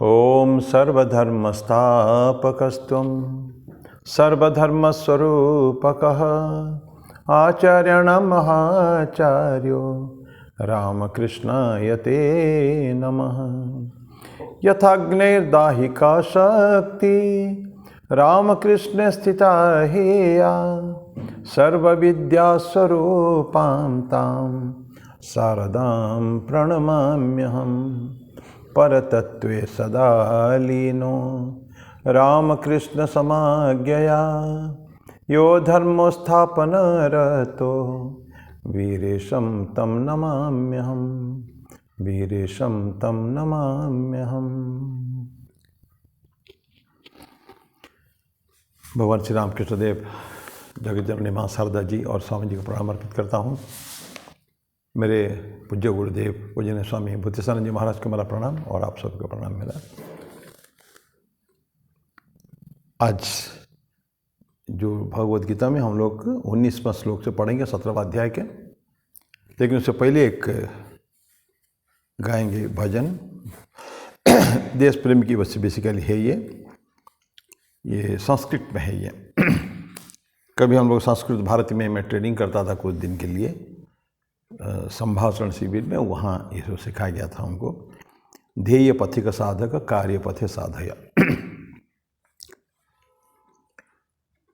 ओम सर्वधर्मस्थापकस्त्वं सर्वधर्मस्वरूपकः आचार्याणां महाचार्यो रामकृष्णाय ते नमः। यथाग्नेर्दाहिका शक्ति रामकृष्णे स्थिता हेया सर्वविद्यास्वरूपां तां शारदां प्रणमाम्यहम्। परतत्त्वे सदा लीनो रामकृष्ण समाज्ञया यो धर्मो स्थापनरतो वीरेशं तं नमाम्यहम्। वीरेशं तं नमाम्यहम्। भगवान श्री रामकृष्ण देव जगत जननी माँ शारदा जी और स्वामी जी को प्रणाम अर्पित करता हूँ। मेरे पूज्य गुरुदेव पूजनीय स्वामी बुद्धिसानंद जी महाराज को मेरा प्रणाम और आप सबको प्रणाम मिला। आज जो भगवद गीता में हम लोग 19वां श्लोक से पढ़ेंगे 17वां अध्याय के, लेकिन उससे पहले एक गाएंगे भजन। देश प्रेम की वजह बेसिकली है ये संस्कृत में है। ये कभी हम लोग संस्कृत भारती में मैं ट्रेनिंग करता था कुछ दिन के लिए संभाषण शिविर में, वहाँ ये सब सिखाया गया था हमको। ध्येय पथिक साधक कार्य पथे साधय।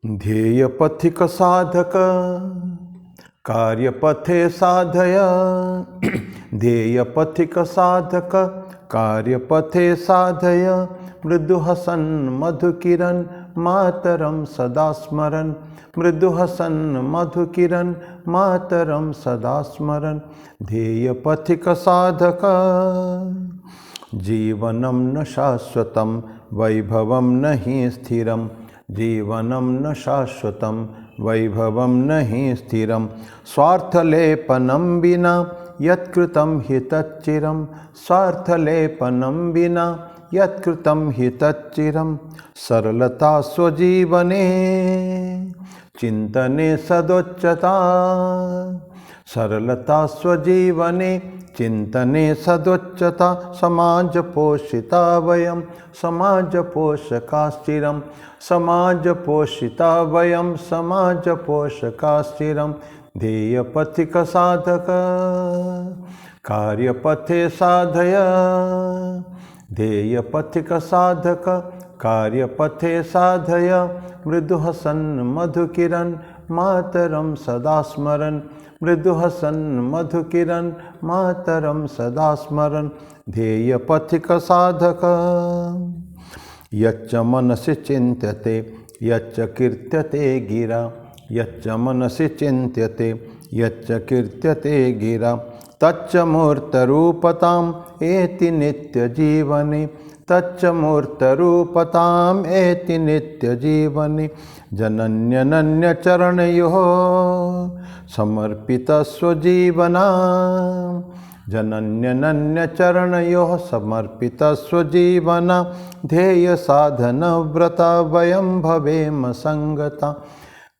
ध्येय पथिक साधक कार्य पथे साधय। ध्येय पथिक साधक कार्य पथे साधय। मृदु हसन मधु किरण मातरम सदा स्मरन्। मृदु हसन मधु किरण मातरम सदा स्मरन्। ध्येय पथिक साधक जीवनम न शाश्वतम वैभवम न हि स्थिरम। जीवनम न शाश्वतम वैभवम न हि स्थिरम। स्वार्थलेपनं विना यत्कृतं हि तच्चिरं। स्वार्थलेपनं विना यत्कृतं हि तच्चिरं। सरलता स्वजीवने चिंतने सदोच्चता। सरलता स्वजीवने चिंतने सदोच्चता। समाज पोषिता वयं समाज पोषकाश्चिरं। समाज पोषिता वयं समाज पोषकाश्चिरं। ध्येय पथिक साधक कार्य पथे साधय। ध्येय पथिक साधक कार्य पथे साधय। मृदु हसन मधु किरण मातरम सदा स्मरन्। मृदु हसन मधु किरण मातरम सदा स्मरन्। ध्येय पथिक साधक यच्च मनसि चिन्त्यते यच्च कीर्त्यते गिरा। यच्च मनसि चिन्त्यते यच्च कीर्त्यते गिरा। तच्च मूर्तरूपताम् एति नित्यजीवने। तच्च मूर्तरूपताम् एति नित्यजीवने। जनन्यनन्यचरणयोः समर्पितस्वजीवना। जनन्यनन्यचरणयोः समर्पितस्वजीवना। ध्येय साधन व्रता वयं भवेम संगता।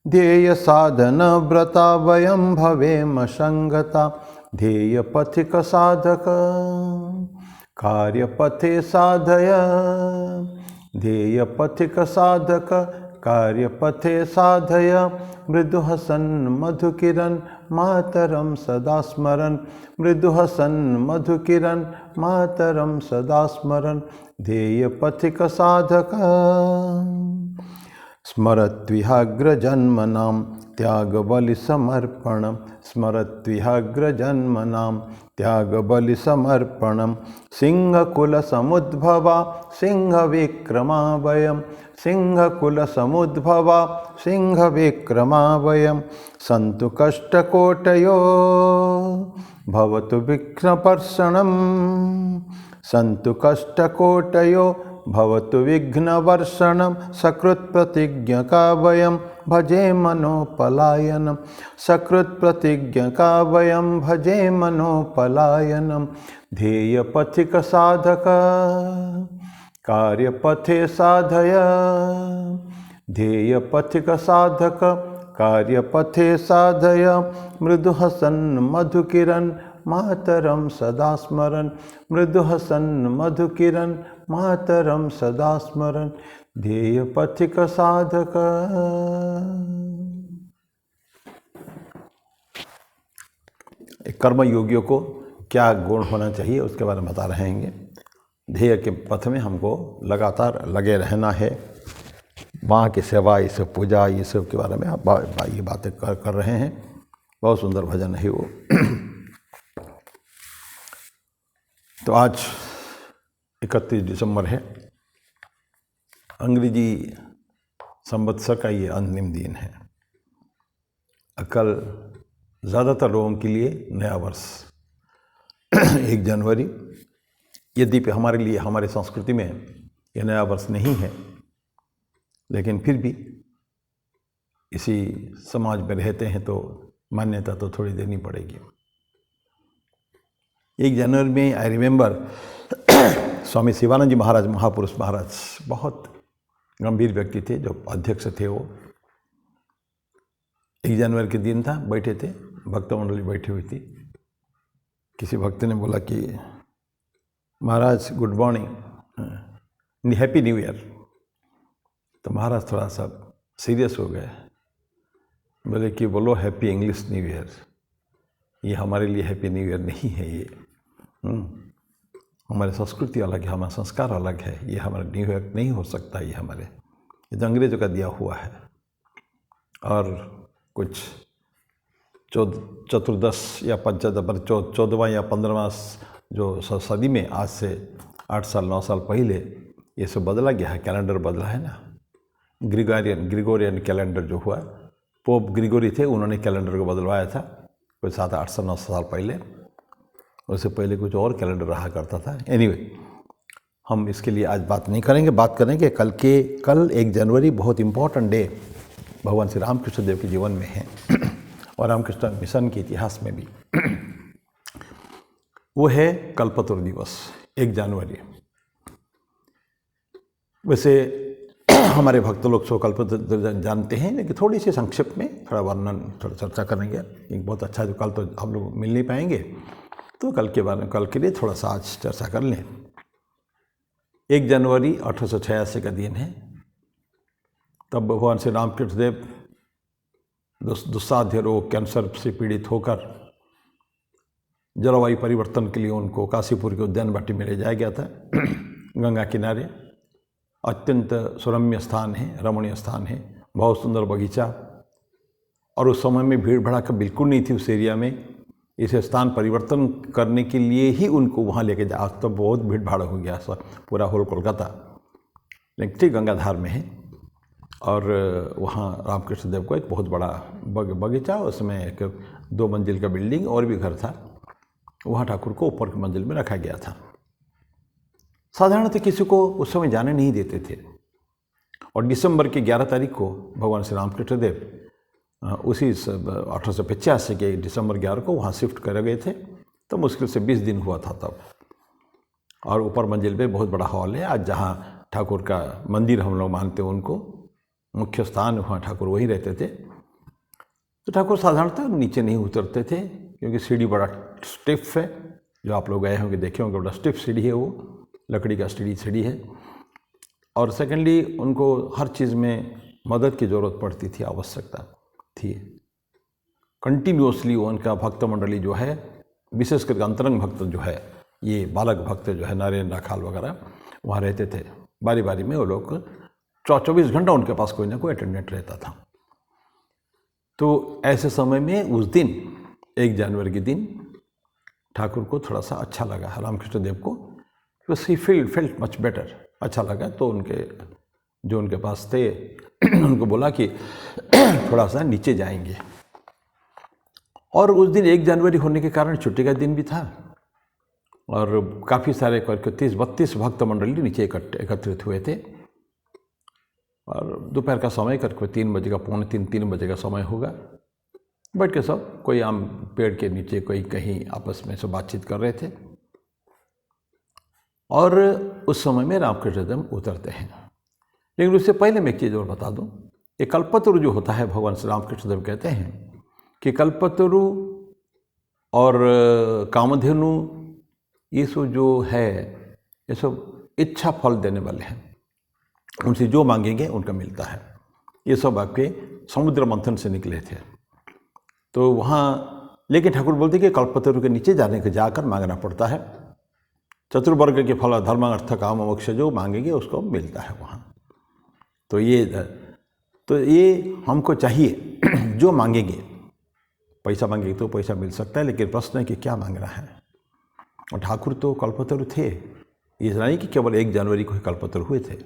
ध्येय साधन व्रता वयं भवेम संगता। ध्येय पथिक साधक कार्य पथे साधय। ध्येय पथिक साधक कार्य पथे साधय। मृदु हसन मधु किरण मातरम सदा स्मरन्। मृदु हसन मधु किरण मातरम सदा स्मरन्। ध्येय पथिक साधक स्मरत्विहाग्रजन्मनां त्यागबलिसमर्पणम्। स्मरत्विहाग्रजन्मनां त्यागबलिसमर्पणम्। सिंहकुलसमुद्भवा सिंहविक्रमा वयं। सिंहकुलसमुद्भवा सिंहविक्रमा वयं। सन्तु कष्टकोटयो भवतु विघ्नवर्षणम्। सन्तु कष्टकोटयो भवतु विघ्नवर्षणं। सकृत्प्रतिज्ञका वयं भजे मनोपलायनं। सकृत्प्रतिज्ञका वयं भजे मनोपलायनं। ध्येय पथिक साधक कार्य पथे साधय। ध्येय पथिक साधक कार्य पथे साधय। मृदु हसन मधु किरण मातरम सदा स्मरन्। मृदु हसन मधु किरण मातरम सदा स्मरण ध्येय पथिक साधक। कर्म योगियों को क्या गुण होना चाहिए उसके बारे में बता रहेंगे। ध्येय के पथ में हमको लगातार लगे रहना है। माँ की सेवा, ये सब पूजा, ये सब के बारे में आप ये बातें कर रहे हैं। बहुत सुंदर भजन है वो। तो आज 31 दिसंबर है, अंग्रेजी संवत्सर का ये अंतिम दिन है। कल ज़्यादातर लोगों के लिए नया वर्ष 1 जनवरी। यद्यपि हमारे लिए, हमारे संस्कृति में ये नया वर्ष नहीं है, लेकिन फिर भी इसी समाज में रहते हैं तो मान्यता तो थोड़ी देनी पड़ेगी। 1 जनवरी में आई रिमेंबर स्वामी शिवानंद जी महाराज, महापुरुष महाराज, बहुत गंभीर व्यक्ति थे जो अध्यक्ष थे। वो 1 जनवरी के दिन था, बैठे थे, भक्त मंडली बैठी हुई थी। किसी भक्त ने बोला कि महाराज good morning, happy new year. तो महाराज थोड़ा सा सीरियस हो गए, बोले कि बोलो हैप्पी इंग्लिश न्यू ईयर। ये हमारे लिए हैप्पी न्यू ईयर नहीं है। ये हमारी संस्कृति अलग है, हमारा संस्कार अलग है। ये हमारा न्यू ईयर नहीं हो सकता। ये हमारे, ये तो अंग्रेज़ों का दिया हुआ है। और कुछ चतुर्दश या 14वां या 15वां जो सदी में, आज से 8 साल 9 साल पहले ये सब बदला गया है, कैलेंडर बदला है ना। ग्रिगोरियन कैलेंडर जो हुआ, पोप ग्रिगोरी थे, उन्होंने कैलेंडर को बदलवाया था कुछ 7 8 9 साल पहले। उससे पहले कुछ और कैलेंडर रहा करता था। एनीवे, हम इसके लिए आज बात नहीं करेंगे। बात करेंगे कल 1 जनवरी बहुत इम्पोर्टेंट डे भगवान श्री रामकृष्ण देव के जीवन में है और रामकृष्ण मिशन के इतिहास में भी। वो है कल्पतरु दिवस, 1 जनवरी। वैसे हमारे भक्त लोग सो कल्पतरु जानते हैं, लेकिन थोड़ी सी संक्षिप्त में थोड़ा वर्णन, थोड़ा चर्चा करेंगे। एक बहुत अच्छा, जो कल तो हम लोग मिल नहीं पाएंगे, तो कल के बारे में, कल के लिए थोड़ा सा आज चर्चा कर लें। 1 जनवरी 1886 का दिन है। तब भगवान श्री रामकृष्ण देव दुस्साध्य रोग, कैंसर से पीड़ित होकर जलवायु परिवर्तन के लिए उनको काशीपुर के उद्यान वाटी में ले जाया गया था। गंगा किनारे अत्यंत सुरम्य स्थान है, रमणीय स्थान है, बहुत सुंदर बगीचा। और उस समय में भीड़ भड़ाका बिल्कुल नहीं थी उस एरिया में। इसे स्थान परिवर्तन करने के लिए ही उनको वहाँ लेके जा, आज तो बहुत भीड़ भाड़ हो गया पूरा होल कोलकाता, लेकिन ठीक गंगाधार में है। और वहाँ रामकृष्ण देव को एक बहुत बड़ा बगीचा, उसमें एक 2 मंजिल का बिल्डिंग और भी घर था। वहाँ ठाकुर को ऊपर की मंजिल में रखा गया था। साधारणतः किसी को उस समय जाने नहीं देते थे। और दिसंबर की 11 तारीख को भगवान श्री रामकृष्ण देव उसी 1885 के दिसंबर 11 को वहाँ शिफ्ट कर गए थे। तो मुश्किल से 20 दिन हुआ था तब। और ऊपर मंजिल पे बहुत बड़ा हॉल है आज, जहाँ ठाकुर का मंदिर हम लोग मानते हैं, उनको मुख्य स्थान, वहाँ ठाकुर वहीं रहते थे। तो ठाकुर साधारणतः नीचे नहीं उतरते थे, क्योंकि सीढ़ी बड़ा स्टिफ है। जो आप लोग गए होंगे, देखे होंगे, बड़ा स्टिफ सीढ़ी है, वो लकड़ी का सीढ़ी है। और सेकेंडली उनको हर चीज़ में मदद की ज़रूरत पड़ती थी, आवश्यकता थी। कंटिन्यूसली उनका भक्त मंडली जो है, विशेषकर अंतरंग भक्त जो है, ये बालक भक्त जो है, नरेंद्र राखाल वगैरह, वहाँ रहते थे। बारी बारी में वो लोग 24 घंटा उनके पास कोई ना कोई अटेंडेंट रहता था। तो ऐसे समय में उस दिन 1 जनवरी के दिन ठाकुर को थोड़ा सा अच्छा लगा, रामकृष्ण देव को। ही फेल्ट मच बेटर, अच्छा लगा। तो उनके पास थे उनको बोला कि थोड़ा सा नीचे जाएंगे। और उस दिन 1 जनवरी होने के कारण छुट्टी का दिन भी था। और काफ़ी सारे 30-32 भक्त मंडली नीचे एकत्रित हुए थे। और दोपहर का समय करीब 3 बजे का, पौने 3 बजे का समय होगा। बैठ के सब कोई आम पेड़ के नीचे, कोई कहीं आपस में सब बातचीत कर रहे थे। और उस समय में रामकृष्ण देव उतरते हैं। लेकिन उससे पहले मैं एक चीज़ और बता दूं, ये कल्पतरु जो होता है, भगवान श्री रामकृष्ण देव कहते हैं कि कल्पतरु और कामधेनु, ये सब जो है, ये सब इच्छा फल देने वाले हैं, उनसे जो मांगेंगे उनका मिलता है। ये सब आपके समुद्र मंथन से निकले थे। तो वहाँ लेकिन ठाकुर बोलते कि कल्पतरु के नीचे जाने के जाकर मांगना पड़ता है। चतुर्वर्ग के फल धर्म अर्थ काम मोक्ष जो मांगेंगे उसको मिलता है वहाँ। तो ये हमको चाहिए जो मांगेंगे, पैसा मांगेंगे तो पैसा मिल सकता है, लेकिन प्रश्न है कि क्या मांगना है। और ठाकुर तो कल्पतरु थे, ये नहीं कि केवल 1 जनवरी को ही कल्पतरु हुए थे,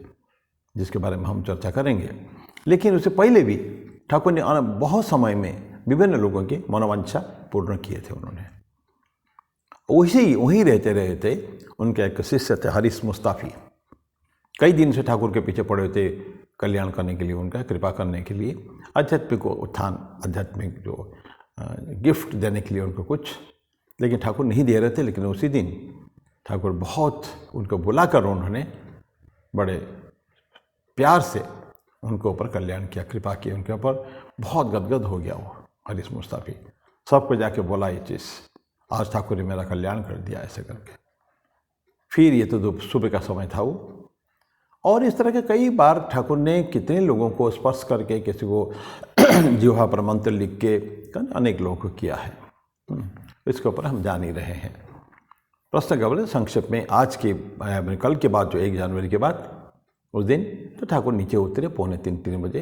जिसके बारे में हम चर्चा करेंगे। लेकिन उससे पहले भी ठाकुर ने बहुत समय में विभिन्न लोगों की मनोवांछा पूर्ण किए थे। उन्होंने वहीं रहते उनके एक शिष्य थे हरीश मुस्ताफ़ी, कई दिन से ठाकुर के पीछे पड़े थे कल्याण करने के लिए, उनका कृपा करने के लिए, आध्यात्मिक उत्थान, आध्यात्मिक जो गिफ्ट देने के लिए उनको कुछ, लेकिन ठाकुर नहीं दे रहे थे। लेकिन उसी दिन ठाकुर बहुत उनको बुलाकर उन्होंने बड़े प्यार से उनके ऊपर कल्याण किया, कृपा की उनके ऊपर। बहुत गदगद हो गया वो हरीश मुस्ताफ़ी, सबको जाके बोला ये चीज़, आज ठाकुर ने मेरा कल्याण कर दिया ऐसे करके। फिर ये तो सुबह का समय था वो। और इस तरह के कई बार ठाकुर ने कितने लोगों को स्पर्श करके, किसी को जिह्वा पर मंत्र लिख के अनेक लोगों को किया है। इसके ऊपर हम जान ही रहे हैं। प्रश्न का बोले संक्षेप में, आज के कल के बाद जो 1 जनवरी के बाद उस दिन तो ठाकुर नीचे उतरे 2:45-3 बजे।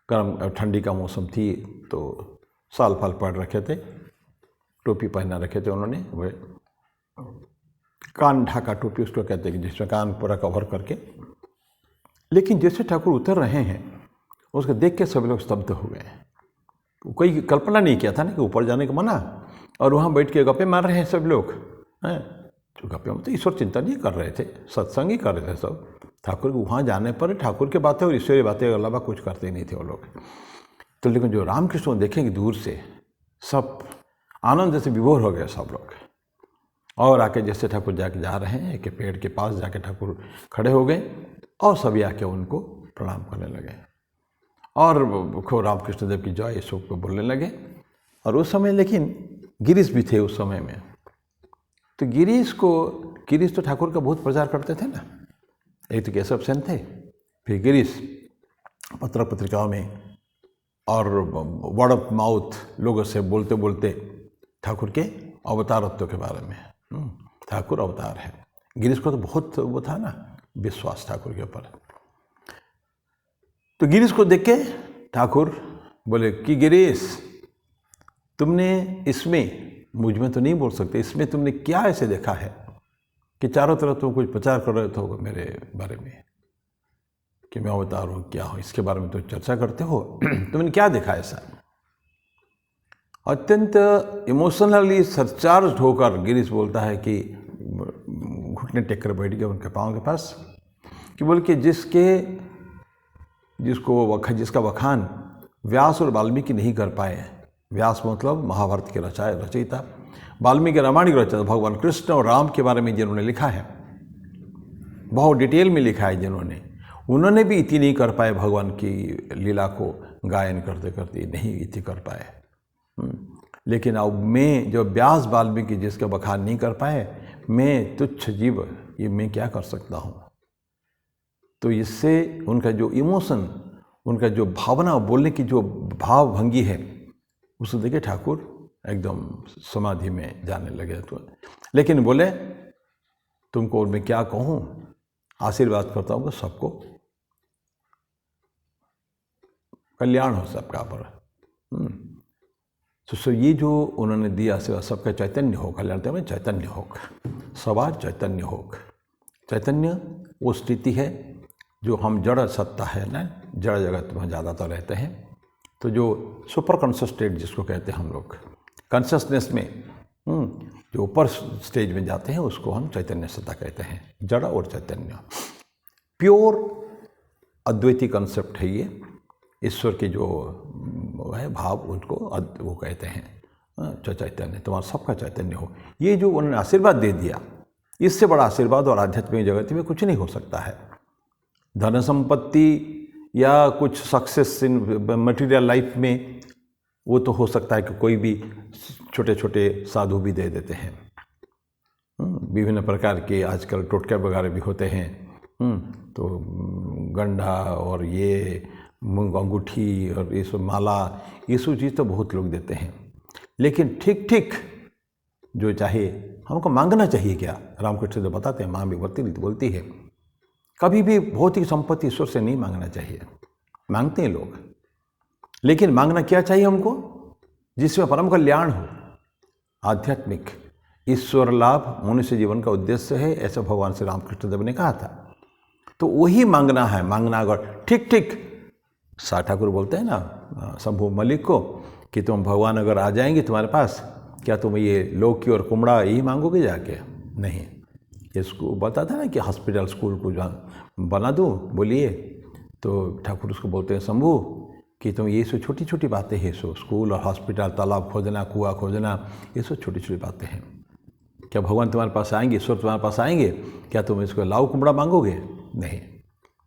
गर्म ठंडी का मौसम थी तो साल फाल पढ़ रखे थे, टोपी पहना रखे थे उन्होंने, वे कान ढाका टोपी उसको कहते हैं, जिसमें कान पूरा कवर करके। लेकिन जैसे ठाकुर उतर रहे हैं उसको देख के सभी लोग स्तब्ध हो गए। कोई कल्पना नहीं किया था ना कि ऊपर जाने का मना, और वहाँ बैठ के गप्पे मार रहे हैं सब लोग हैं। तो गप्पे में तो ईश्वर चिंतन ही कर रहे थे, सत्संग ही कर रहे थे सब। ठाकुर को वहाँ जाने पर ठाकुर की बातें और ईश्वरीय बातें के अलावा कुछ करते ही नहीं थे वो लोग। तो लेकिन जो रामकृष्ण देखेंगे दूर से, सब आनंद से विभोर हो गए सब लोग, और आके जैसे ठाकुर जाके जा रहे हैं एक पेड़ के पास जाके ठाकुर खड़े हो गए और सभी आके उनको प्रणाम करने लगे और खो रामकृष्ण देव की जय सब को बोलने लगे। और उस समय लेकिन गिरीश भी थे उस समय में। तो गिरीश तो ठाकुर का बहुत प्रचार करते थे ना। एक तो केशव सेन थे, फिर गिरीश पत्र पत्रिकाओं में और वर्ड ऑफ माउथ लोगों से बोलते बोलते ठाकुर के अवतारत्व के बारे में, ठाकुर अवतार है। गिरीश को तो बहुत वो था ना विश्वास ठाकुर के ऊपर। तो गिरीश को देख के ठाकुर बोले कि गिरीश, तुमने इसमें, मुझ में तो नहीं बोल सकते, इसमें तुमने क्या ऐसे देखा है कि चारों तरफ तुम कुछ प्रचार कर रहे हो मेरे बारे में कि मैं अवतार हूँ, क्या हूँ, इसके बारे में तो चर्चा करते हो। तुमने क्या देखा ऐसा? अत्यंत इमोशनली सरचार्ज होकर गिरीश बोलता है कि घुटने टेक कर बैठ गया उनके पाँव के पास, कि बोल के जिसका वखान व्यास और वाल्मीकि नहीं कर पाए। व्यास मतलब महाभारत के रचयिता, वाल्मीकि रामायण के रचयिता, भगवान कृष्ण और राम के बारे में जिन्होंने लिखा है, बहुत डिटेल में लिखा है जिन्होंने, उन्होंने भी इतनी नहीं कर पाए। भगवान की लीला को गायन करते करते नहीं इतनी कर पाए। लेकिन अब मैं जो व्यास वाल्मीकि जिसका बखान नहीं कर पाए, मैं तुच्छ जीव, ये मैं क्या कर सकता हूँ। तो इससे उनका जो इमोशन, उनका जो भावना, बोलने की जो भाव भंगी है, उसको देखे ठाकुर एकदम समाधि में जाने लगे। तो लेकिन बोले तुमको मैं क्या कहूँ, आशीर्वाद करता हूँ कि सबको कल्याण हो सबका पर। तो ये जो उन्होंने दिया आशीर्वाद, सबका चैतन्य हो, कल्याण में चैतन्य हो, सवार चैतन्य हो। चैतन्य वो स्थिति है जो हम जड़ सत्ता है ना, जड़ जगत में ज़्यादातर रहते हैं। तो जो सुपर कॉन्शियस स्टेट जिसको कहते हैं हम लोग, कॉन्शियसनेस में जो ऊपर स्टेज में जाते हैं उसको हम चैतन्य सत्ता कहते हैं। जड़ और चैतन्य प्योर अद्वैती कंसेप्ट है ये। ईश्वर के जो है भाव, उनको वो कहते हैं चैतन्य, तुम्हारा सबका चैतन्य हो। ये जो उन्होंने आशीर्वाद दे दिया, इससे बड़ा आशीर्वाद और आध्यात्मिक जगत में कुछ नहीं हो सकता है। धन संपत्ति या कुछ सक्सेस इन मटेरियल लाइफ में वो तो हो सकता है कि कोई भी छोटे छोटे साधु भी दे देते हैं, विभिन्न प्रकार के आजकल टोटके वगैरह भी होते हैं। तो गंढा और ये मूंग अंगूठी और ये सब माला, ये सब चीज़ तो बहुत लोग देते हैं, लेकिन ठीक ठीक जो चाहे हमको मांगना चाहिए। क्या रामकृष्ण तो बताते हैं, माँ भी बोलती है, कभी भी भौतिक संपत्ति ईश्वर से नहीं मांगना चाहिए। मांगते हैं लोग, लेकिन मांगना क्या चाहिए हमको? जिसमें परम कल्याण हो, आध्यात्मिक ईश्वर लाभ मनुष्य जीवन का उद्देश्य है, ऐसा भगवान श्री रामकृष्ण देव ने कहा था। तो वही मांगना है। मांगना अगर ठीक ठीक, सा ठाकुर बोलते हैं ना शंभू मलिक को कि तुम भगवान अगर आ जाएंगे तुम्हारे पास, क्या तुम ये लौकी और कुमड़ा यही मांगोगे जाके? नहीं। इसको बताता ना कि हॉस्पिटल स्कूल को बना दूँ, बोलिए, तो ठाकुर उसको बोलते हैं शंभू कि तुम ये सब छोटी छोटी बातें हैं, सो स्कूल और हॉस्पिटल, तालाब खोदना, कुआं खोदना, ये सब छोटी छोटी बातें हैं। क्या भगवान तुम्हारे पास आएंगे, ईश्वर तुम्हारे पास आएंगे, क्या तुम इसको लाऊ कुमड़ा मांगोगे? नहीं।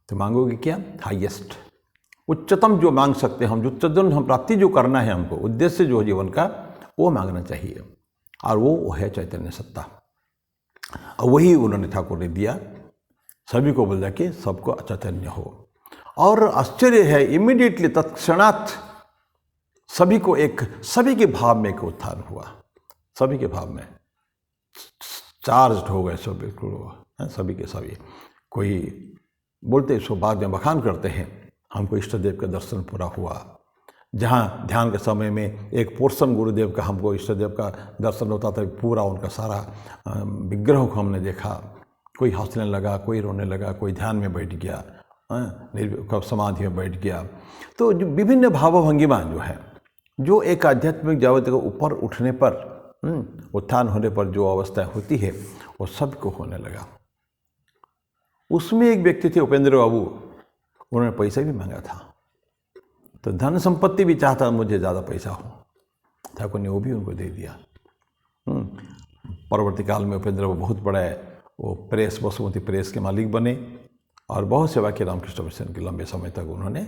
तो मांगोगे क्या? हाईएस्ट, उच्चतम जो मांग सकते हैं हम, जो उच्चतम हम प्राप्ति जो करना है हमको, उद्देश्य जो जीवन का, वो मांगना चाहिए। और वो है चैतन्य सत्ता। और वही उन्होंने ठाकुर ने दिया, सभी को बोला कि सबको चैतन्य हो। और आश्चर्य है, इमीडिएटली तत्क्षणात सभी को सभी के भाव में एक उत्थान हुआ। सभी के भाव में चार्ज हो गए सब, बिल्कुल सभी के सभी। कोई बोलते सो बाद में बखान करते हैं, हमको इष्ट देव का दर्शन पूरा हुआ। जहाँ ध्यान के समय में एक पोर्शन गुरुदेव का, हमको इष्ट देव का दर्शन होता था, पूरा उनका सारा विग्रह को हमने देखा। कोई हंसने लगा, कोई रोने लगा, कोई ध्यान में बैठ गया, समाधि में बैठ गया। तो जो विभिन्न भावभंगिमा जो है, जो एक आध्यात्मिक जगत को ऊपर उठने पर, उत्थान होने पर जो अवस्था होती है, वो सबको होने लगा। उसमें एक व्यक्ति थे उपेंद्र बाबू, उन्होंने पैसा भी मांगा था। तो धन संपत्ति भी चाहता, मुझे ज़्यादा पैसा हो। ठाकुर ने वो भी उनको दे दिया। परवर्ती काल में उपेंद्र बाबू बहुत बड़ा वो प्रेस, बसुमती प्रेस के मालिक बने और बहुत सेवा की रामकृष्ण मिशन की लंबे समय तक उन्होंने।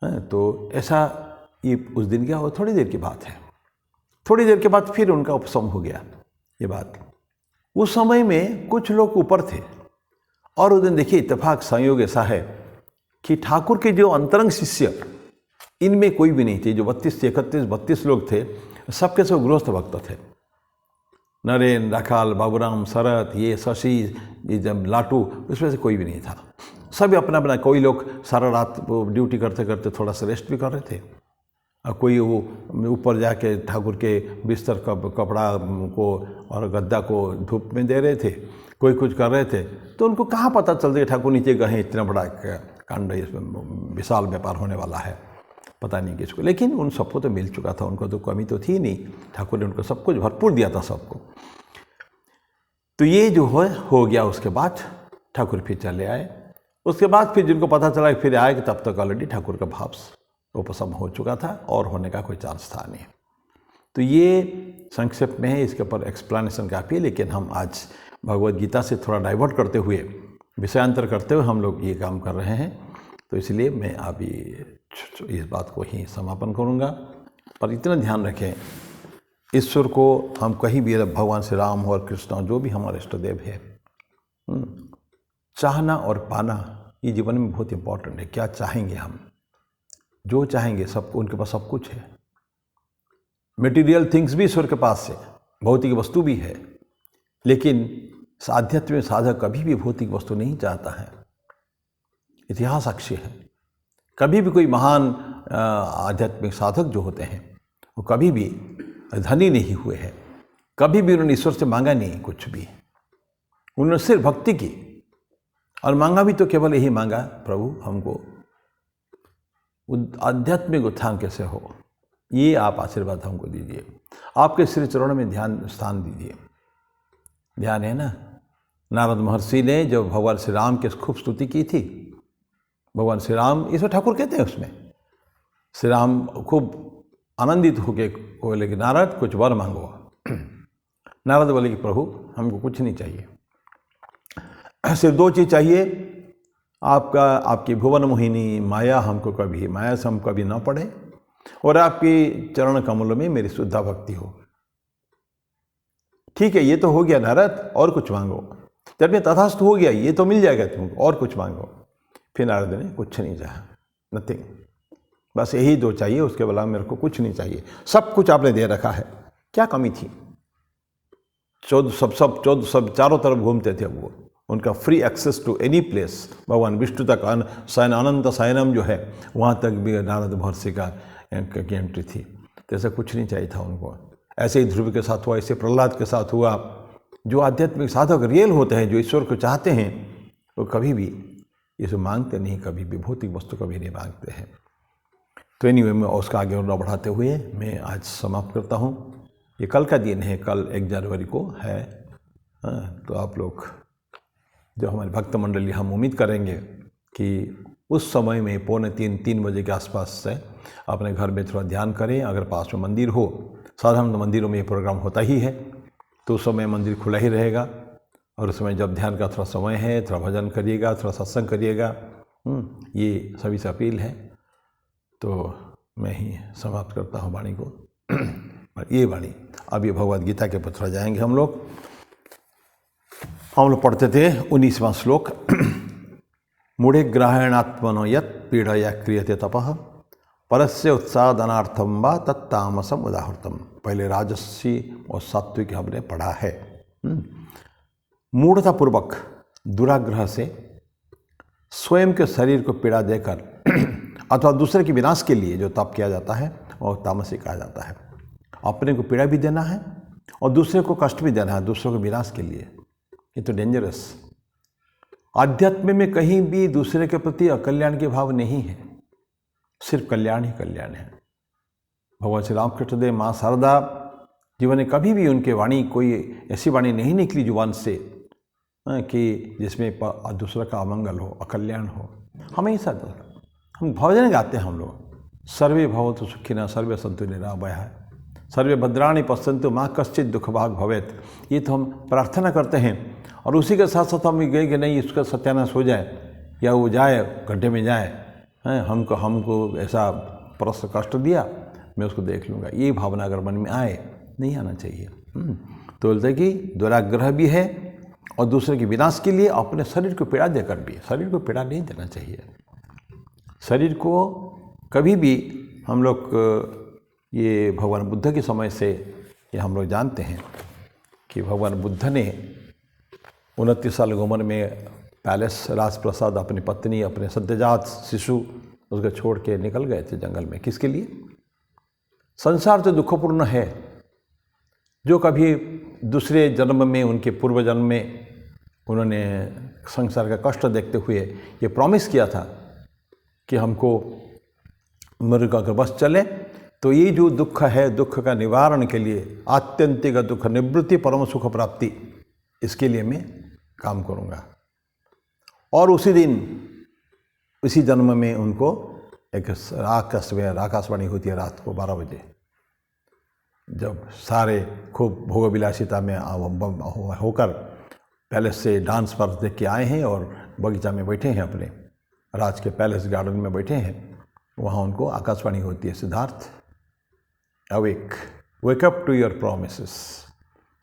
तो ऐसा ये उस दिन क्या, वो थोड़ी देर की बात है। थोड़ी देर के बाद फिर उनका उपशम हो गया ये बात। उस समय में कुछ लोग ऊपर थे, और उस दिन देखिए इत्तेफाक संयोग ऐसा है कि ठाकुर के जो अंतरंग शिष्य, इनमें कोई भी नहीं थे। जो 32 लोग थे, सबके सब गृहस्थ भक्त थे। नरेन, राखाल, बाबूराम, शरत, ये शशि, ये जब लाटू, उसमें से कोई भी नहीं था। सब अपना अपना, कोई लोग सारा रात ड्यूटी करते करते थोड़ा सा रेस्ट भी कर रहे थे, और कोई वो ऊपर जाके ठाकुर के बिस्तर का कपड़ा को और गद्दा को धूप में दे रहे थे, कोई कुछ कर रहे थे। तो उनको कहाँ पता चलता कि ठाकुर नीचे गए हैं, इतना बड़ा कांड, इसमें विशाल व्यापार होने वाला है, पता नहीं किसको। लेकिन उन सबको तो मिल चुका था, उनको तो कमी तो थी नहीं। ठाकुर ने उनको सब कुछ भरपूर दिया था सबको। तो ये जो हो गया, उसके बाद ठाकुर फिर चले आए। उसके बाद फिर जिनको पता चला फिर आए कि तब तक ऑलरेडी ठाकुर का भाव उपशम हो चुका था और होने का कोई चांस था नहीं। तो ये संक्षेप में है, इसके ऊपर एक्सप्लेनेशन काफ़ी है। लेकिन हम आज भगवद गीता से थोड़ा डाइवर्ट करते हुए, विषयांतर करते हुए हम लोग ये काम कर रहे हैं। तो इसलिए मैं अभी इस बात को ही समापन करूँगा। पर इतना ध्यान रखें, ईश्वर को हम कहीं भी, भगवान श्री राम और कृष्ण जो भी हमारे इष्ट देव है, चाहना और पाना ये जीवन में बहुत इम्पोर्टेंट है। क्या चाहेंगे हम, जो चाहेंगे सबको, उनके पास सब कुछ है। मटेरियल थिंग्स भी ईश्वर के पास है, भौतिक वस्तु भी है। लेकिन आध्यात्मिक साधक कभी भी भौतिक वस्तु नहीं चाहता है। इतिहास साक्षी है, कभी भी कोई महान आध्यात्मिक साधक जो होते हैं वो कभी भी धनी नहीं हुए हैं। कभी भी उन्होंने ईश्वर से मांगा नहीं कुछ भी, उन्होंने सिर्फ भक्ति की। और मांगा भी तो केवल यही मांगा, प्रभु हमको आध्यात्मिक उत्थान कैसे हो, ये आप आशीर्वाद हमको दीजिए। आपके श्री चरणों में ध्यान स्थान दीजिए। ध्यान है ना, नारद महर्षि ने जब भगवान श्री राम की खूब स्तुति की थी, भगवान श्री राम, ईश्वर ठाकुर कहते हैं उसमें, श्री राम खूब आनंदित होके बोले कि नारद कुछ वर मांगो। नारद बोले कि प्रभु हमको कुछ नहीं चाहिए, सिर्फ दो चीज़ चाहिए, आपकी भुवन मोहिनी माया हमको कभी, माया से हम कभी ना पड़े, और आपकी चरण कमलों में मेरी शुद्धा भक्ति हो। ठीक है ये तो हो गया नारद, और कुछ मांगो। जब में तथास्तु हो गया, ये तो मिल जाएगा तुमको, और कुछ मांगो। फिर नारद ने कुछ नहीं चाहा, नथिंग, बस यही दो चाहिए, उसके अलावा मेरे को कुछ नहीं चाहिए, सब कुछ आपने दे रखा है। क्या कमी थी? 14 सब चारों तरफ घूमते थे वो, उनका free access to any place, भगवान विष्णु तक अनंत शयनम जो है वहाँ तक भी नारद महर्षि का एंट्री थी। तो ऐसा कुछ नहीं चाहिए था उनको। ऐसे ही ध्रुव के साथ हुआ, ऐसे प्रहलाद के साथ हुआ। जो आध्यात्मिक साधक रियल होते हैं, जो ईश्वर को चाहते हैं, वो कभी भी इसे मांगते नहीं, कभी भी भौतिक वस्तु कभी नहीं मांगते हैं। तो एनीवे मैं उसका आगे और बढ़ाते हुए मैं आज समाप्त करता हूँ। ये कल का दिन है, कल 1 जनवरी को है। तो आप लोग जो हमारे भक्त मंडली, हम उम्मीद करेंगे कि उस समय में 2:45-3 बजे के आसपास से अपने घर में थोड़ा ध्यान करें। अगर पास में मंदिर हो, साधारण मंदिरों में ये प्रोग्राम होता ही है, तो उस समय मंदिर खुला ही रहेगा। और उस समय जब ध्यान का थोड़ा समय है, थोड़ा भजन करिएगा, थोड़ा सत्संग करिएगा। ये सभी से अपील है। तो मैं ही समाप्त करता हूँ वाणी को। और ये वाणी अब ये भगवद गीता के ऊपर थोड़ा जाएंगे हम लोग पढ़ते थे 19वां श्लोक। मूढ़े ग्रहणात्मनो यत् पीड़या क्रियते तपः परस्य उत्सादनार्थम वा तत्तामसम उदाहृतम। पहले राजसी और सात्विक हमने पढ़ा है। मूढ़तापूर्वक दुराग्रह से स्वयं के शरीर को पीड़ा देकर अथवा दूसरे के विनाश के लिए जो तप किया जाता है और तामसी कहा जाता है। अपने को पीड़ा भी देना है और दूसरे को कष्ट भी देना है, दूसरों के विनाश के लिए। ये तो डेंजरस। आध्यात्म में कहीं भी दूसरे के प्रति अकल्याण के भाव नहीं है, सिर्फ कल्याण ही कल्याण है। भगवान श्री रामकृष्ण देव, माँ शारदा जीवन ने कभी भी उनके वाणी, कोई ऐसी वाणी नहीं निकली जुबान से कि जिसमें दूसरा का अमंगल हो, अकल्याण हो। हमेशा हम भजन गाते हैं हम लोग, सर्वे भवन्तु सुखिनः सर्वे सन्तु निरामयाः सर्वे भद्राणि पश्यन्तु मा कश्चित् दुःख भाग् भवेत्। ये तो हम प्रार्थना करते हैं और उसी के साथ साथ हम गए कि नहीं इसका सत्यानाश हो जाए या वो जाए, गड्ढे में जाए, हमको ऐसा परस्पर कष्ट दिया, मैं उसको देख लूँगा। ये भावना अगर मन में आए, नहीं आना चाहिए। तो बोलते कि दुराग्रह भी है और दूसरे के विनाश के लिए अपने शरीर को पीड़ा देकर भी, शरीर को पीड़ा नहीं देना चाहिए। शरीर को कभी भी हम लोग, ये भगवान बुद्ध के समय से ये हम लोग जानते हैं कि भगवान बुद्ध ने 29 साल की उम्र में पैलेस राजप्रसाद, अपनी पत्नी, अपने सद्यजात शिशु उसको छोड़ के निकल गए थे जंगल में। किसके लिए? संसार तो दुखपूर्ण है। जो कभी दूसरे जन्म में, उनके पूर्व जन्म में उन्होंने संसार का कष्ट देखते हुए ये प्रॉमिस किया था कि हमको मृग अगर बस चले तो ये जो दुख है, दुख का निवारण के लिए, आत्यंतिक दुख निवृत्ति, परम सुख प्राप्ति, इसके लिए मैं काम करूँगा। और उसी दिन, उसी जन्म में उनको एक आकाशवाणी होती है रात को 12 बजे, जब सारे खूब भोग विलासिता में होकर पैलेस से डांस पर देख के आए हैं और बगीचा में बैठे हैं, अपने राज के पैलेस गार्डन में बैठे हैं। वहाँ उनको आकाशवाणी होती है, Siddharth awake, wake up to your promises.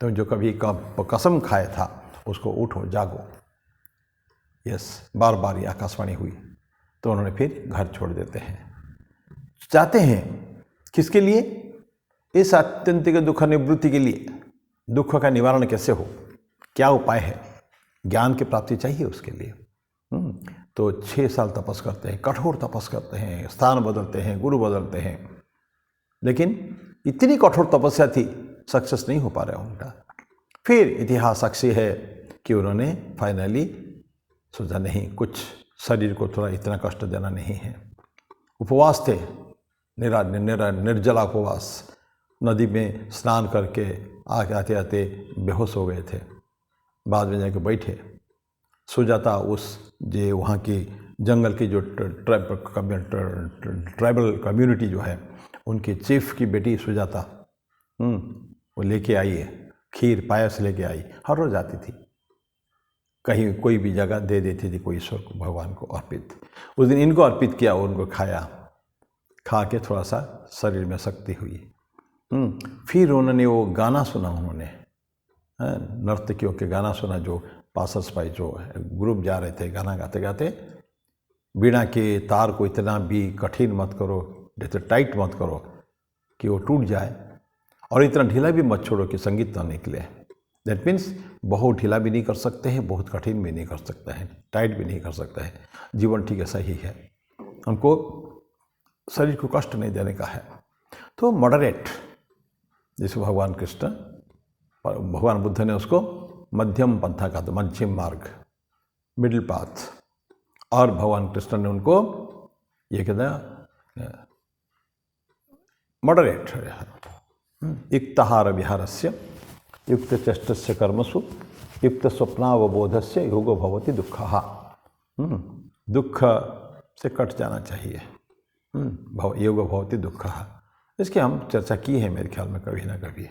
तो जो कभी कसम खाया था उसको उठो, जागो। यस, बार बार ये आकाशवाणी हुई तो उन्होंने फिर घर छोड़ देते हैं। चाहते हैं किसके लिए? इस आत्यंतिक दुख निवृत्ति के लिए। दुख का निवारण कैसे हो, क्या उपाय है? ज्ञान की प्राप्ति चाहिए उसके लिए। तो 6 साल तपस करते हैं, कठोर तपस करते हैं, स्थान बदलते हैं, गुरु बदलते हैं, लेकिन इतनी कठोर तपस्या थी, सक्सेस नहीं हो पा रहा उनका। फिर इतिहास साक्षी है कि उन्होंने फाइनली सोचा नहीं, कुछ शरीर को थोड़ा इतना कष्ट देना नहीं है। उपवास थे, निर्जला उपवास, नदी में स्नान करके आते आते बेहोश हो गए थे। बाद में जाके बैठे, सुजाता उस जो वहाँ की जंगल की जो ट्राइबल कम्युनिटी जो है, उनके चीफ की बेटी सुजाता, वो लेके आई है खीर पायस लेके आई, हर रोज आती थी, कहीं कोई भी जगह दे देती थी, कोई ईश्वर को, भगवान को अर्पित। उस दिन इनको अर्पित किया, उनको खाया, खा के थोड़ा सा शरीर में शक्ति हुई। फिर उन्होंने वो गाना सुना, उन्होंने नर्तकियों के गाना सुना, जो पासर्स पाई जो ग्रुप जा रहे थे गाना गाते गाते, बीड़ा के तार को इतना भी कठिन मत करो, जैसे टाइट मत करो कि वो टूट जाए, और इतना ढीला भी मत छोड़ो कि संगीत ना निकले। दैट मीन्स बहुत ढीला भी नहीं कर सकते हैं, बहुत कठिन भी नहीं कर सकते हैं, टाइट भी नहीं कर सकते हैं। जीवन ठीक ऐसा ही है, हमको शरीर को कष्ट नहीं देने का है। तो मॉडरेट, जिसको भगवान कृष्ण, भगवान बुद्ध ने उसको मध्यम पंथा कहा था, मध्यम मार्ग, मिडिल पाथ, और भगवान कृष्ण ने उनको ये कहता मॉडरेट, युक्ताहार विहारस्य युक्त चेष्टस्य कर्मसु युक्त स्वप्नावबोधस्य योगो भवति दुःखः। दुख से कट जाना चाहिए, योगो भवति दुःखः। इसकी हम चर्चा की है मेरे ख्याल में कभी ना कभी।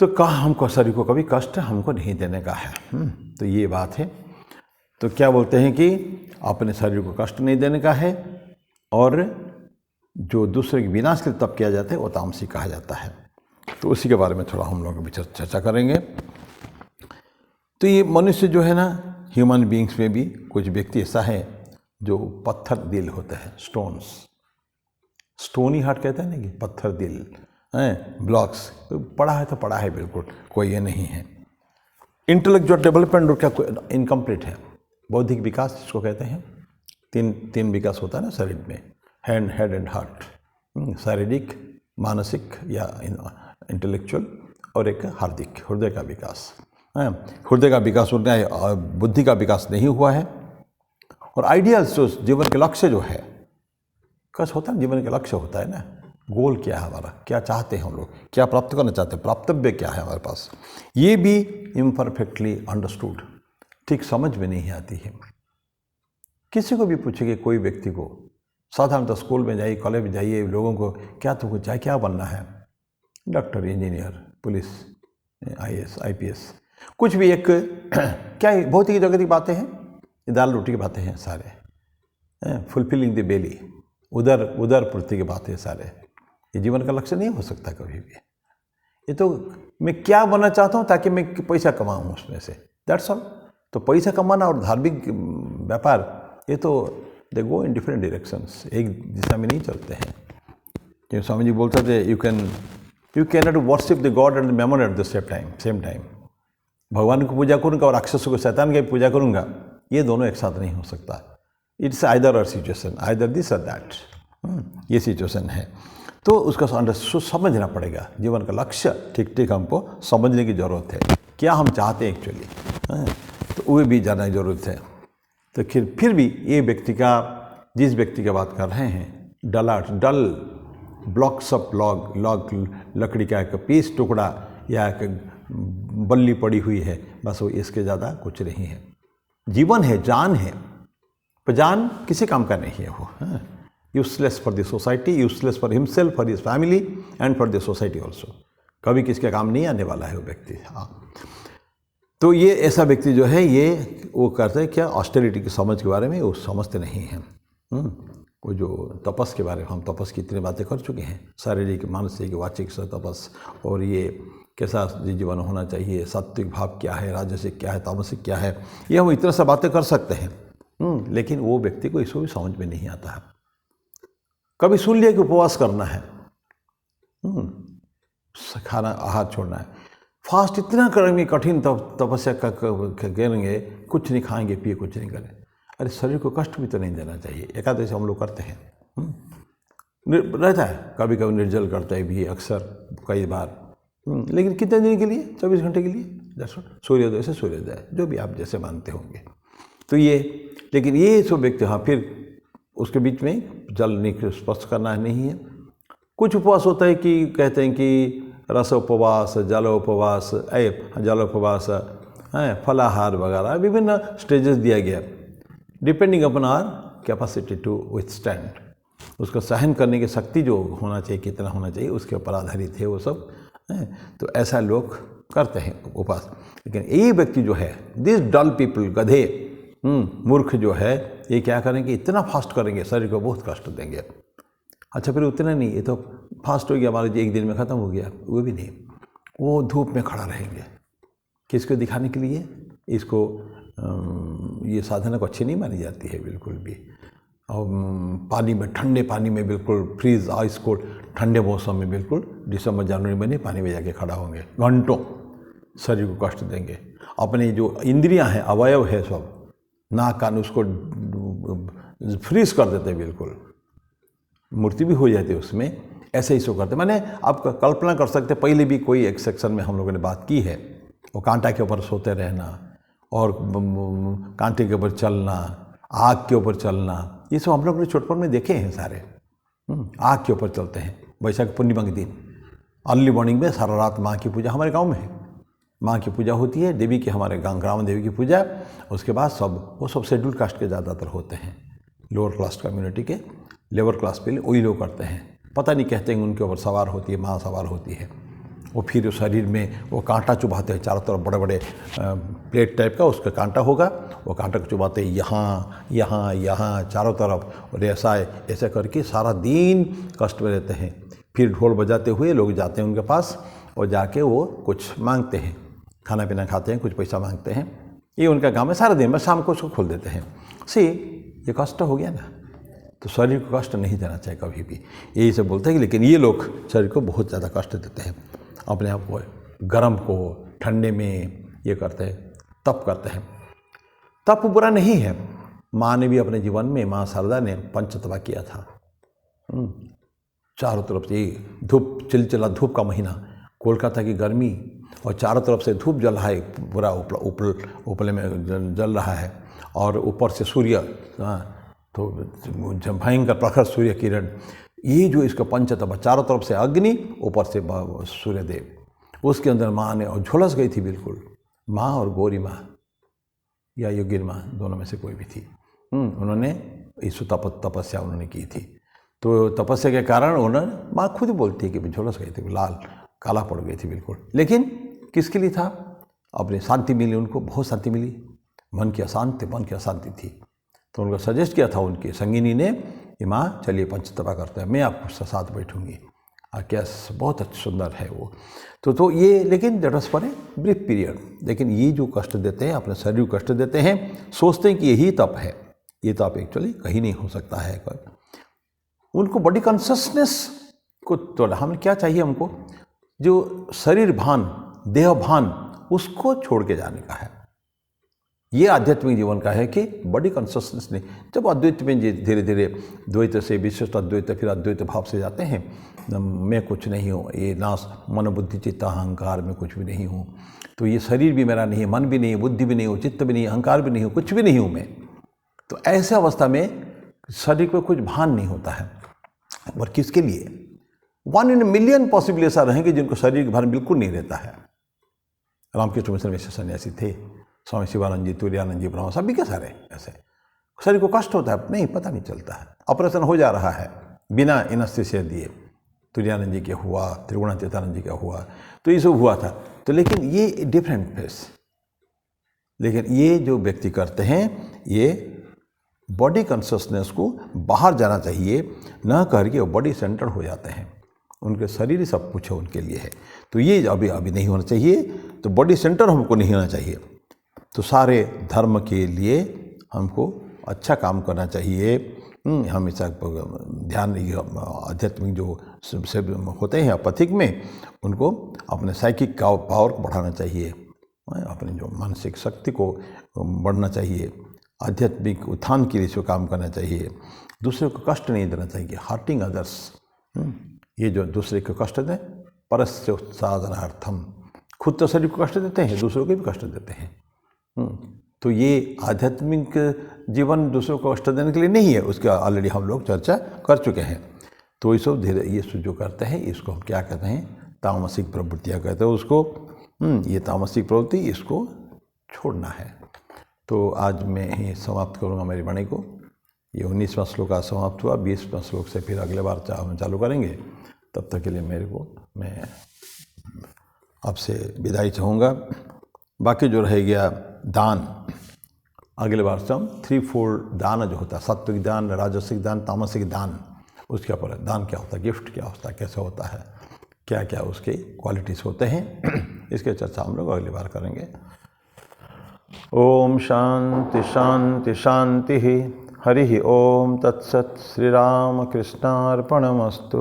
तो कहा हमको शरीर को कभी कष्ट हमको नहीं देने का है। तो ये बात है। तो क्या बोलते हैं कि अपने शरीर को कष्ट नहीं देने का है, और जो दूसरे के विनाश के लिए तप किया जाता है वो तामसी कहा जाता है। तो उसी के बारे में थोड़ा हम लोग अभी चर्चा करेंगे। तो ये मनुष्य जो है ना, ह्यूमन बीइंग्स में भी कुछ व्यक्ति ऐसा है जो पत्थर दिल होते हैं, स्टोनी हार्ट कहते हैं ना, कि पत्थर दिल हैं, ब्लॉक्स। पढ़ा है तो पढ़ा है, बिल्कुल कोई ये नहीं है। इंटेलेक्चुअल डेवलपमेंट क्या इनकम्प्लीट है। बौद्धिक विकास जिसको कहते हैं, तीन विकास होता है ना शरीर में, हेड एंड हार्ट, शारीरिक, मानसिक या इंटेलेक्चुअल, और एक हार्दिक, हृदय का विकास। हृदय का विकास होता है, बुद्धि का विकास नहीं हुआ है। और आइडियल्स जो जीवन के लक्ष्य जो है, कैसे होता है जीवन का लक्ष्य होता है ना, गोल क्या है हमारा, क्या चाहते हैं हम लोग, क्या प्राप्त करना चाहते हैं, प्राप्तव्य क्या है हमारे पास, ये भी इम्परफेक्टली अंडरस्टूड, ठीक समझ में नहीं आती है। किसी को भी पूछेंगे, कोई व्यक्ति को, साधारणतः स्कूल में जाइए, कॉलेज में जाइए, लोगों को क्या तुमको चाहे, क्या बनना है, doctor, engineer, police, IAS, IPS, कुछ भी एक क्या भौतिक जगत की बातें हैं, दाल रोटी की बातें हैं सारे, फुलफिलिंग द बेली, उदर पूर्ति की बातें सारे। ये जीवन का लक्ष्य नहीं हो सकता कभी भी। ये तो मैं क्या बनना चाहता हूँ ताकि मैं पैसा कमाऊँ उसमें से, दैट्स ऑल। तो पैसा कमाना और धार्मिक व्यापार, ये तो दे गो इन डिफरेंट डायरेक्शंस, एक दिशा में नहीं चलते हैं। क्योंकि स्वामी जी बोलते थे, you can not worship the God and the Memon at the same time. भगवान को पूजा करूँगा और राक्षसों को, शैतान की पूजा करूँगा, ये दोनों एक साथ नहीं हो सकता। इट्स आइदर और सिचुएशन, आइदर दिस और दैट, ये सिचुएशन है। तो उसका समझना पड़ेगा, जीवन का लक्ष्य ठीक हमको समझने की ज़रूरत है, क्या हम चाहते हैं एक्चुअली, तो वो भी जानने की ज़रूरत है। तो फिर भी ये व्यक्ति का, जिस व्यक्ति की बात कर रहे हैं, डल ब्लॉक्स ऑफ लॉग, लकड़ी का एक पीस टुकड़ा या एक बल्ली पड़ी हुई है, बस वो, इसके ज़्यादा कुछ नहीं है। जीवन है, जान है, पर जान किसी काम का नहीं है वो, useless for the society, useless for himself, for his family and for the society also. कभी किसके काम नहीं आने वाला है वो व्यक्ति। तो ये ऐसा व्यक्ति जो है, ये वो करते हैं क्या, ऑस्टेरिटी की समझ के बारे में वो समझते नहीं हैं। वो जो तपस के बारे में, हम तपस की इतनी बातें कर चुके हैं, शारीरिक, मानसिक, वाचिक तपस, और ये कैसा जीवन होना चाहिए, सात्विक भाव क्या है, राजसिक क्या है, तामसिक क्या है, ये हम इतना सा बातें कर सकते हैं। लेकिन वो व्यक्ति को इसको भी समझ में नहीं आता है। कभी सुन लिया कि उपवास करना है, खाना आहार छोड़ना है, फास्ट इतना करेंगे, कठिन तपस्या करेंगे, कुछ नहीं खाएंगे, पिए कुछ नहीं करें, अरे शरीर को कष्ट भी तो नहीं देना चाहिए। एकादशी हम लोग करते हैं, रहता है, कभी कभी निर्जल करते हैं भी, अक्सर कई बार, लेकिन कितने दिन के लिए, 24 घंटे के लिए, सूर्योदय से सूर्योदय, जो भी आप जैसे मानते होंगे। तो ये, लेकिन ये सब व्यक्ति, हाँ, फिर उसके बीच में जल नहीं स्पर्श करना नहीं है। कुछ उपवास होता है कि कहते हैं कि रस उपवास, जल उपवास, जल उपवास, फलाहार वगैरह, विभिन्न स्टेजेस दिया गया, depending upon our capacity to withstand, उसको सहन करने की शक्ति जो होना चाहिए, कितना होना चाहिए, उसके ऊपर आधारित है वो सब। तो ऐसा लोग करते हैं उपवास। लेकिन ये व्यक्ति जो है, दिस डल पीपल, गधे, मूर्ख जो है, ये क्या करेंगे, इतना फास्ट करेंगे, शरीर को बहुत कष्ट देंगे। अच्छा, फिर उतना नहीं, ये तो फास्ट हो गया, हमारा एक दिन में ख़त्म हो गया, वो भी नहीं, वो धूप में खड़ा रहेंगे। किसको दिखाने के लिए? इसको ये साधना को अच्छी नहीं मानी जाती है बिल्कुल भी। और पानी में, ठंडे पानी में बिल्कुल फ्रीज आइस कोल्ड ठंडे मौसम में बिल्कुल दिसंबर जनवरी में नहीं पानी में जाके खड़ा होंगे, घंटों शरीर को कष्ट देंगे। अपने जो इंद्रियां हैं, अवयव है सब, नाक कान, उसको फ्रीज कर देते हैं बिल्कुल, मूर्ति भी हो जाती है उसमें। ऐसे ही सो करते। मैंने आप कल्पना कर सकते, पहले भी कोई एक सेक्शन में हम लोगों ने बात की है, वो कांटा के ऊपर सोते रहना और कांटे के ऊपर चलना, आग के ऊपर चलना, ये सब हम लोग ने छोटपन में देखे हैं सारे। आग के ऊपर चलते हैं वैशाख पूर्णिमा के दिन, अर्ली मॉर्निंग में सारा रात माँ की पूजा हमारे गांव में है, माँ की पूजा होती है, देवी की, हमारे ग्राम देवी की पूजा। उसके बाद वो सब शेड्यूल कास्ट के ज़्यादातर होते हैं, लोअर क्लास कम्युनिटी के, लेबर क्लास पे वही लोग करते हैं। पता नहीं, कहते हैं उनके ऊपर सवार होती है, माँ सवार होती है, वो फिर उस शरीर में वो कांटा चुभाते हैं चारों तरफ, बड़े बड़े प्लेट टाइप का उसका कांटा होगा, वो कांटा को चुभाते हैं यहाँ यहाँ यहाँ चारों तरफ, और ऐसा करके सारा दिन कष्ट में रहते हैं। फिर ढोल बजाते हुए लोग जाते हैं उनके पास और जाके वो कुछ मांगते हैं, खाना पीना खाते हैं, कुछ पैसा मांगते हैं। ये उनका काम है, सारा दिन में शाम को उसको खोल देते हैं। ये कष्ट हो गया ना, तो शरीर को कष्ट नहीं देना चाहिए कभी भी, यही सब बोलते हैं। लेकिन ये लोग शरीर को बहुत ज़्यादा कष्ट देते हैं, अपने आप को गर्म को ठंडे में ये करते हैं, तप करते हैं। तप बुरा नहीं है, माँ ने भी अपने जीवन में, माँ शारदा ने पंचतपा किया था। चारों तरफ से धूप, चिलचिला धूप का महीना, कोलकाता की गर्मी, और चारों तरफ से धूप जल रहा है, पूरा उपले में जल रहा है, और ऊपर से सूर्य, तो भयंकर प्रखर सूर्य किरण, ये जो इसका पंचतपा, चारों तरफ से अग्नि, ऊपर से सूर्यदेव, उसके अंदर माँ ने और झुलस गई थी बिल्कुल, माँ और गौरी माँ या योगिन माँ, दोनों में से कोई भी थी। उन्होंने इस तपस्या उन्होंने की थी। तो तपस्या के कारण उन्होंने, माँ खुद ही बोलती है कि झुलस गई थी, लाल काला पड़ गई थी बिल्कुल। लेकिन किसके लिए था? अपनी शांति मिली, उनको बहुत शांति मिली, मन की अशांति थी। तो उनको सजेस्ट किया था उनके संगिनी ने कि माँ चलिए पंचतपा करते हैं, मैं आपके साथ बैठूंगी। क्या बहुत अच्छा सुंदर है वो। तो ये, लेकिन that was for a brief period. लेकिन ये जो कष्ट देते हैं, अपने शरीर को कष्ट देते हैं, सोचते हैं कि यही तप है। ये तप एक्चुअली कहीं नहीं हो सकता है। उनको बॉडी कॉन्शसनेस को तोड़ा। हमें क्या चाहिए? हमको जो शरीर भान, देह भान, उसको छोड़ के जाने का है। ये आध्यात्मिक जीवन का है कि बॉडी कॉन्शसनेस नहीं। जब अद्वैत में धीरे धीरे द्वैत से विशिष्ट अद्वैत, फिर अद्वैत भाव से जाते हैं, मैं कुछ नहीं हूँ, ये नाश, मन बुद्धि चित्त अहंकार में कुछ भी नहीं हूँ, तो ये शरीर भी मेरा नहीं है, मन भी नहीं है, बुद्धि भी नहीं हो, चित्त भी नहीं, अहंकार भी नहीं हो, कुछ भी नहीं हूँ मैं। तो ऐसे अवस्था में शरीर को कुछ भान नहीं होता है। और किसके लिए? 1 in a million पॉसिबल ऐसा रहेंगे जिनको शरीर का भान बिल्कुल नहीं रहता है। रामकृष्ण मिशन वैसे सन्यासी थे, स्वामी शिवानंद जी, तुरानंद जी, ब्रह्मा, सभी के सारे ऐसे। शरीर को कष्ट होता है, नहीं, पता नहीं चलता है, ऑपरेशन हो जा रहा है बिना एनेस्थीसिया दिए। तुरानंद जी के हुआ, त्रिगुणातीतानंद जी का हुआ, तो ये सब हुआ था। तो लेकिन ये डिफरेंट फेस। लेकिन ये जो व्यक्ति करते हैं, ये बॉडी कॉन्शसनेस को बाहर जाना चाहिए, न करके वो बॉडी सेंटर हो जाते हैं। उनके शरीर सब कुछ है उनके लिए है। तो ये अभी नहीं होना चाहिए। तो बॉडी सेंटर हमको नहीं होना चाहिए। तो सारे धर्म के लिए हमको अच्छा काम करना चाहिए। हमेशा ध्यान, आध्यात्मिक जो से होते हैं पथिक में, उनको अपने साइकिक का पावर को बढ़ाना चाहिए, अपनी जो मानसिक शक्ति को बढ़ना चाहिए, आध्यात्मिक उत्थान के लिए इसको काम करना चाहिए। दूसरे को कष्ट नहीं देना चाहिए, हार्टिंग अदर्स। ये जो दूसरे को कष्ट दें, परस्य साधनार्थम, खुद तो शरीर को कष्ट देते हैं, दूसरों को भी कष्ट देते हैं। तो ये आध्यात्मिक जीवन दूसरों को कष्ट देने के लिए नहीं है, उसका ऑलरेडी हम लोग चर्चा कर चुके हैं। तो ये सब धीरे, ये जो करते हैं, इसको हम क्या कहते हैं? तामसिक प्रवृत्तियाँ कहते हैं उसको। ये तामसिक प्रवृत्ति, इसको छोड़ना है। तो आज मैं ही समाप्त करूँगा मेरी वाणी को। ये 19वां श्लोक आज समाप्त हुआ, 20वां श्लोक से फिर अगले बार हम चालू करेंगे। तब तक के लिए मैं आपसे विदाई चाहूँगा। बाकी जो रह गया दान, अगले बार से हम 3-4 दान जो होता है, सात्विक दान, राजसिक दान, तामसिक दान, उसके ऊपर दान क्या होता है, गिफ्ट क्या होता है, कैसे होता है, क्या क्या उसके क्वालिटीज़ होते हैं, इसके चर्चा हम लोग अगली बार करेंगे। ओम शांति शांति शांति। हरि ओम तत्सत। श्री राम कृष्णार्पणमस्तु।